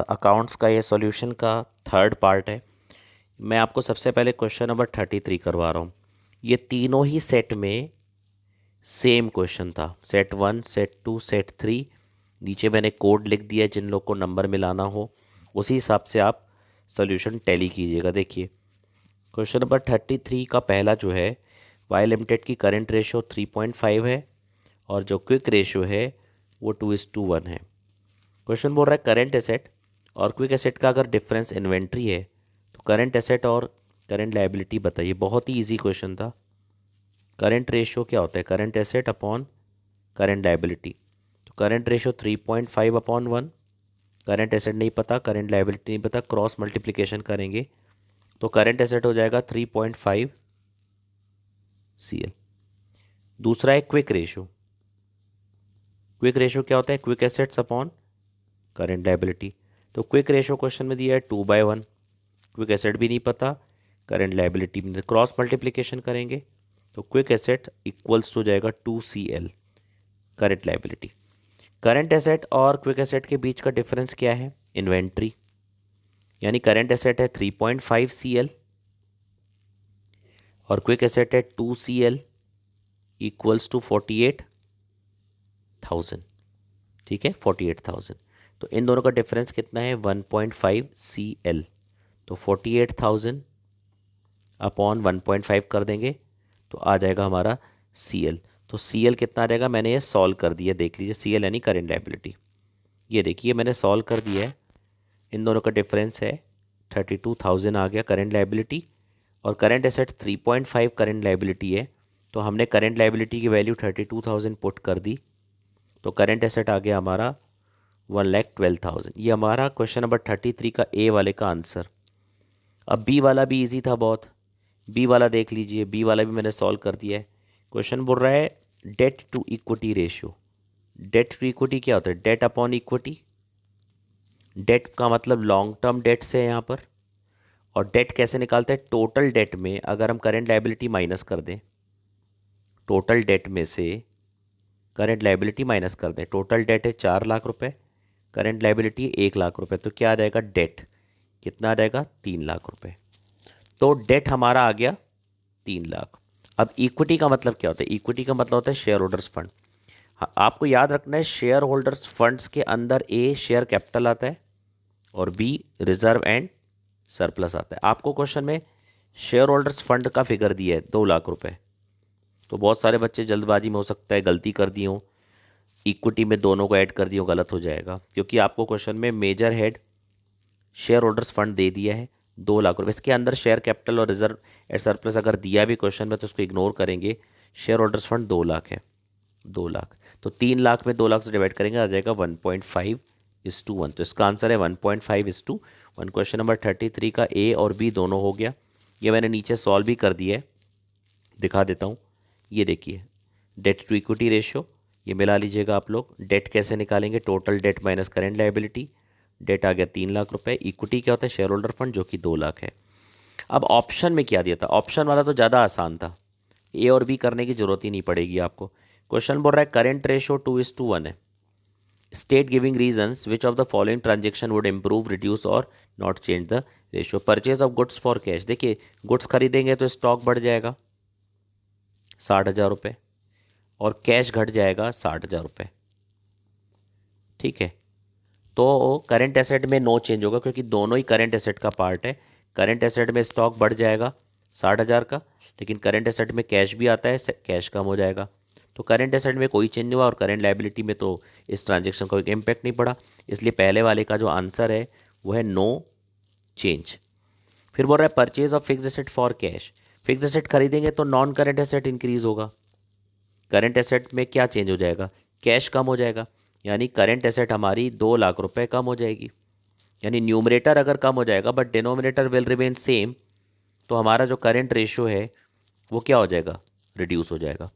Accounts का ये solution का थर्ड पार्ट है। मैं आपको सबसे पहले क्वेश्चन नंबर 33 करवा रहा हूँ। ये तीनों ही सेट में सेम क्वेश्चन था, सेट 1, सेट 2, सेट 3। नीचे मैंने कोड लिख दिया है, जिन लोग को नंबर मिलाना हो उसी हिसाब से आप सॉल्यूशन टैली कीजिएगा। देखिए क्वेश्चन नंबर 33 का पहला जो है, वाई लिमिटेड की करंट रेशो 3.5 है और जो क्विक रेशो है वो 2:1 है। क्वेश्चन बोल रहा है करंट एसेट और क्विक एसेट का अगर डिफरेंस इन्वेंट्री है तो करंट एसेट और करंट लायबिलिटी बताइए। बहुत ही इजी क्वेश्चन था। करंट रेशियो क्या होता है? Current asset upon current liability. तो करंट रेशियो 3.5/1। करंट एसेट नहीं पता, करंट लायबिलिटी नहीं पता, क्रॉस मल्टीप्लिकेशन करेंगे तो करंट एसेट हो जाएगा 3.5 CL। दूसरा है क्विक रेशियो। क्विक रेशियो क्या होता है? Quick assets upon current liability. तो क्विक रेशियो क्वेश्चन में दिया है 2/1। क्विक एसेट भी नहीं पता, करंट लायबिलिटी भी नहीं, क्रॉस मल्टीप्लिकेशन करेंगे तो क्विक एसेट इक्वल्स टू जाएगा 2CL current liability. Current asset और क्विक एसेट के बीच का डिफरेंस क्या है? इन्वेंट्री। यानी करंट एसेट है 3.5 CL और क्विक एसेट है 2CL इक्वल्स टू 48,000। ठीक है, 48,000। तो इन दोनों का डिफरेंस कितना है? 1.5 CL। तो 48,000 अपॉन 1.5 कर देंगे तो आ जाएगा हमारा CL। तो CL कितना आ जाएगा? मैंने ये सॉल्व कर दिया, देख लीजिए। CL यानी करेंट लायबिलिटी। ये देखिए मैंने सॉल्व कर दिया है। इन दोनों का डिफरेंस है 32,000 आ गया करेंट लायबिलिटी, और करेंट एसेट 3.5 करेंट लायबिलिटी है। तो हमने करेंट लायबिलिटी की वैल्यू 32,000 पुट कर दी तो करेंट एसेट आ गया हमारा 1,12,000। ये हमारा क्वेश्चन नंबर 33 का ए वाले का आंसर। अब बी वाला भी इजी था बहुत। बी वाला देख लीजिए, बी वाला भी मैंने सॉल्व कर दिया है। क्वेश्चन बोल रहा है debt to equity ratio. Debt to equity क्या होता है? Date upon equity. डेट का मतलब लॉन्ग टर्म डेट से है यहाँ पर। और डेट कैसे निकालते हैं? टोटल डेट में अगर हम करेंट लायबिलिटी माइनस कर दें, टोटल डेट में से करेंट लायबिलिटी माइनस कर दें। टोटल डेट है 4,00,000 रुपए, करेंट लायबिलिटी है 1,00,000 रुपए, तो क्या आ जाएगा? डेट कितना आ जाएगा? 3,00,000 रुपए। तो डेट हमारा आ गया 3,00,000। अब इक्विटी का मतलब क्या होता है? इक्विटी का मतलब होता है शेयर होल्डर्स फंड। हाँ, आपको याद रखना है शेयर होल्डर्स फंड्स के अंदर ए शेयर कैपिटल आता है और बी रिजर्व एंड सरप्लस आता है। आपको क्वेश्चन में शेयर होल्डर्स फंड का फिगर दिया है 2,00,000 रुपए। तो बहुत सारे बच्चे जल्दबाजी में हो सकता है गलती कर दी हो, इक्विटी में दोनों को ऐड कर दियो, गलत हो जाएगा। क्योंकि आपको क्वेश्चन में major head share holders fund दे दिया है 2,00,000 रुपये। इसके अंदर शेयर कैपिटल और रिजर्व एंड सरप्लस अगर दिया भी क्वेश्चन में तो उसको इग्नोर करेंगे। शेयर होल्डर्स फंड 2,00,000 है, 2,00,000। तो 3,00,000 में 2,00,000 से डिवाइड करेंगे, आ जाएगा 1.5:1। तो इसका आंसर है 1.5:1। क्वेश्चन नंबर 33 का ए और बी दोनों हो गया। ये मैंने नीचे सॉल्व भी कर दिया है, दिखा देता हूँ। ये देखिए डेट टू इक्विटी रेशियो, ये मिला लीजिएगा आप लोग। डेट कैसे निकालेंगे? Total debt minus current liability. Debt आ गया 3,00,000 रुपए। इक्विटी क्या होता है? शेयर होल्डर फंड, जो कि 2,00,000 है। अब ऑप्शन में क्या दिया था? ऑप्शन वाला तो ज़्यादा आसान था, ए और बी करने की जरूरत ही नहीं पड़ेगी आपको। क्वेश्चन बोल रहा है करेंट रेशियो 2:1 है। State giving reasons which of the following transaction would improve, reduce और not change the ratio. Purchase of goods for cash. देखिए गुड्स खरीदेंगे तो स्टॉक बढ़ जाएगा 60,000 रुपये और कैश घट जाएगा 60,000 रुपये। ठीक है, तो करंट एसेट में नो चेंज होगा क्योंकि दोनों ही करंट एसेट का पार्ट है। करंट एसेट में स्टॉक बढ़ जाएगा 60,000 का, लेकिन करंट एसेट में कैश भी आता है, कैश कम हो जाएगा। तो करंट एसेट में कोई चेंज नहीं हुआ और करंट लायबिलिटी में तो इस ट्रांजेक्शन का कोई इम्पैक्ट नहीं पड़ा। इसलिए पहले वाले का जो आंसर है वो है नो चेंज। फिर बोल रहा है purchase of fix asset for cash. Fix asset खरीदेंगे तो नॉन करंट एसेट इंक्रीज होगा। करंट एसेट में क्या चेंज हो जाएगा? कैश कम हो जाएगा, यानी करंट एसेट हमारी 2,00,000 रुपये कम हो जाएगी। यानी न्यूमरेटर अगर कम हो जाएगा but denominator will remain same, तो हमारा जो करंट रेशियो है वो क्या हो जाएगा? रिड्यूस हो जाएगा।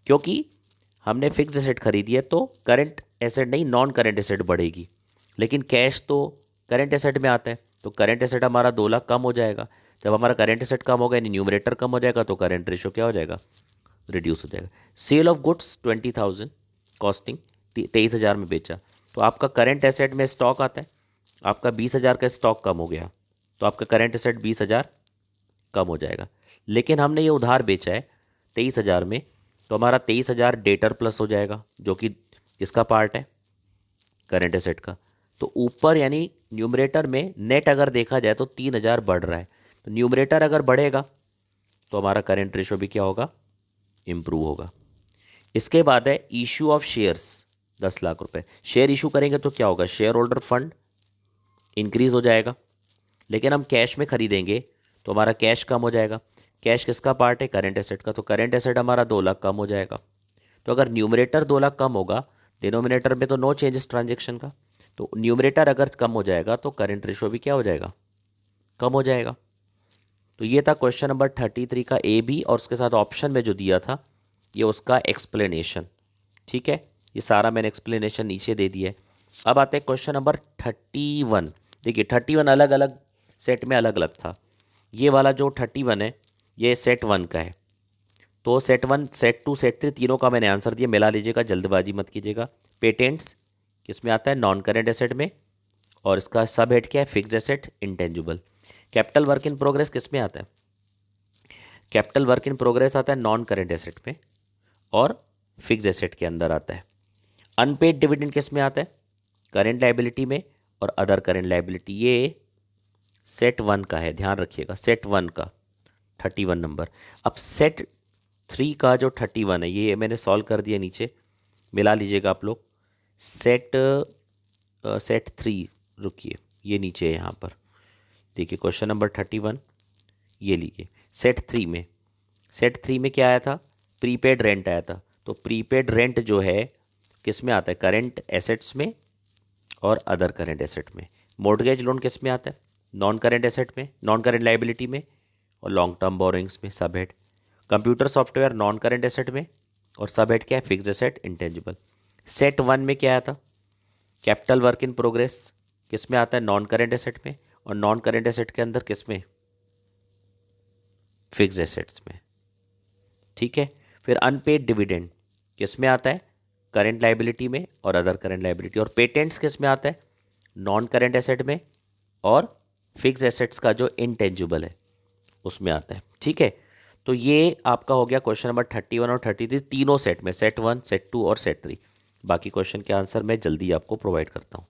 क्योंकि हमने फिक्स एसेट खरीदी है तो करंट एसेट नहीं, नॉन करंट एसेट बढ़ेगी, लेकिन कैश तो करंट एसेट में आता है, तो करंट एसेट हमारा 2,00,000 कम हो जाएगा। जब हमारा करंट एसेट कम होगा यानी न्यूमरेटर कम हो जाएगा तो करंट रेशियो क्या हो जाएगा? रिड्यूस हो जाएगा। सेल ऑफ गुड्स 20,000, कॉस्टिंग 23,000 में बेचा, तो आपका करंट एसेट में स्टॉक आता है, आपका 20,000 का स्टॉक कम हो गया तो आपका करंट एसेट 20,000 कम हो जाएगा। लेकिन हमने ये उधार बेचा है 23,000 में, तो हमारा 23,000 डेटर प्लस हो जाएगा, जो कि किसका पार्ट है, करंट एसेट का। तो ऊपर यानी न्यूमरेटर में नेट अगर देखा जाए तो 3,000 बढ़ रहा है, तो न्यूमरेटर अगर बढ़ेगा तो हमारा करंट रेशो भी क्या होगा, इम्प्रूव होगा। इसके बाद है इशू ऑफ शेयर्स, 10 लाख रुपए शेयर इशू करेंगे तो क्या होगा, शेयर होल्डर फंड इंक्रीज हो जाएगा। लेकिन हम कैश में खरीदेंगे तो हमारा कैश कम हो जाएगा। कैश किसका पार्ट है, करंट एसेट का, तो करंट एसेट हमारा 2 लाख कम हो जाएगा। तो अगर न्यूमरेटर 2 लाख कम होगा, डिनोमिनेटर में तो नो चेंजेस ट्रांजेक्शन का, तो न्यूमरेटर अगर कम हो जाएगा तो करंट रेशो भी क्या हो जाएगा, कम हो जाएगा। तो ये था क्वेश्चन नंबर 33 का ए बी, और उसके साथ ऑप्शन में जो दिया था ये उसका एक्सप्लेनेशन। ठीक है, ये सारा मैंने एक्सप्लेनेशन नीचे दे दिया है। अब आते हैं क्वेश्चन नंबर 31। देखिए 31 अलग अलग सेट में अलग अलग था। ये वाला जो 31 है ये सेट 1 का है, तो सेट 1 सेट 2 सेट 3 तीनों का मैंने आंसर दिया, मिला लीजिएगा, जल्दबाजी मत कीजिएगा। पेटेंट्स किस में आता है, नॉन करेंट एसेट में, और इसका सब हेड क्या है, fixed asset intangible. Capital work in progress किस में आता है, कैपिटल वर्क इन प्रोग्रेस आता है नॉन करेंट एसेट में और फिक्स्ड एसेट के अंदर आता है। अनपेड डिविडेंड किस में आता है, करेंट लायबिलिटी में और अदर करेंट लायबिलिटी। ये सेट 1 का है, ध्यान रखिएगा, सेट 1 का 31 नंबर। अब सेट 3 का जो 31 है ये मैंने सॉल्व कर दिया, नीचे मिला लीजिएगा आप लोग। सेट 3, रुकिए ये नीचे है यहाँ पर, देखिए क्वेश्चन नंबर 31 ये लीजिए। सेट थ्री में क्या आया था, प्रीपेड रेंट आया था। तो प्रीपेड रेंट जो है किस में आता है, करेंट एसेट्स में और अदर करेंट एसेट में। मॉर्गेज लोन किस में आता है, नॉन करेंट एसेट में, नॉन करेंट लायबिलिटी में और लॉन्ग टर्म बोरोइंग्स में, सब head. Computer software non current asset में और सब हेड क्या है, फिक्स्ड एसेट इंटेंजिबल। सेट 1 में क्या आया था, कैपिटल वर्क इन प्रोग्रेस किस में आता है, नॉन करेंट एसेट में, और नॉन करेंट एसेट के अंदर किस में, फिक्स्ड एसेट्स में। ठीक है, फिर अनपेड डिविडेंड किस में आता है, करेंट लायबिलिटी में और अदर करेंट लायबिलिटी। और पेटेंट्स किस में आता है, नॉन करेंट एसेट में और फिक्स्ड एसेट्स का जो इंटेंजिबल है उसमें आता है। ठीक है, तो ये आपका हो गया क्वेश्चन नंबर 31 और 33 तीनों सेट में, सेट 1 सेट 2 और सेट 3। बाकी क्वेश्चन के आंसर मैं जल्दी आपको प्रोवाइड करता हूँ।